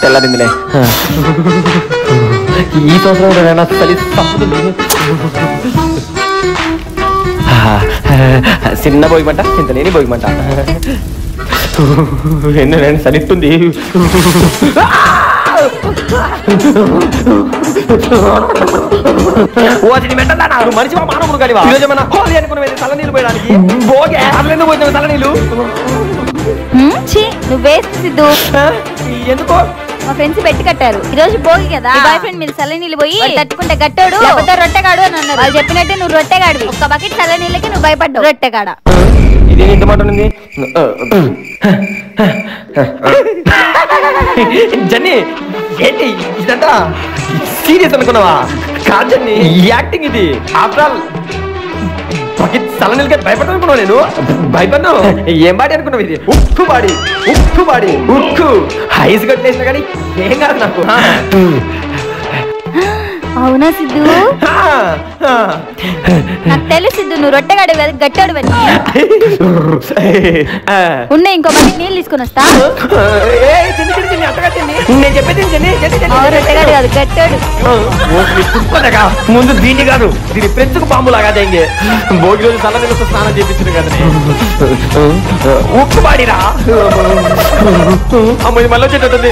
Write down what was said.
తెల్లరిందిలే ఈ సంవత్సరం చలి తప్పుతుంది. చిన్న భోగిమంట చింత లేని భోగిమంట ఎన్నో నేను సరిస్తుంది. మనిషి మానవుడు కానీ హోలీ అనుకున్న తల నీళ్ళు పోయడానికి భోగే అట్లెందుకు పోయినా తల నీళ్ళు నువ్వే సిద్ధు. ఎందుకో మా ఫ్రెండ్స్ పెట్టి కట్టారు. ఈ రోజు భోగి కదా, బాయ్ ఫ్రెండ్ మీరు చల్ల నీళ్ళు పోయి తట్టుకుంటే గట్టాడు రొట్టెగాడు అని అన్నారు. వాళ్ళు చెప్పినట్టే నువ్వు రొట్టెగాడివి. ఒక్క బకెట్ చల్ల నీళ్ళకి నువ్వు భయపడ్డావు రొట్టెగాడ. ఇదే ఇంత మాట ఉంది జన్ని. ఏంటి ఇదంతా సీరియస్ అనుకున్నావా? కాదు జన్ని, యాక్టింగ్ ఇది. ఆఫ్టర్ ఆల్ చల్లనీళ్ళకి భయపడనుకున్నావు. నేను భయపడ్ను. ఏం బాడీ అనుకున్నావు? ఇది ఉక్కు బాడీ, ఉక్కు బాడీ, ఉక్కు ఐస్ కట్టేసినా కానీ ఏం కాదు నాకు. అవునా సిద్ధు? నాకు తెలుసు సిద్ధు, నువ్వు రొట్టెగాడు గట్టాడు ఉన్నాయి. ఇంకో మంది నీళ్ళు తీసుకుని వస్తా. రొట్టెగాడు కాదు గట్టాడు. ముందు దీన్ని కాదు, దీని పెంచుకు పాము లాగా భోగి రోజు చల్ల నీళ్ళతో స్నానం చేయించిన కదా. ఉక్కు బాడీరా అమ్మ, మళ్ళీ వచ్చేటట్టుంది.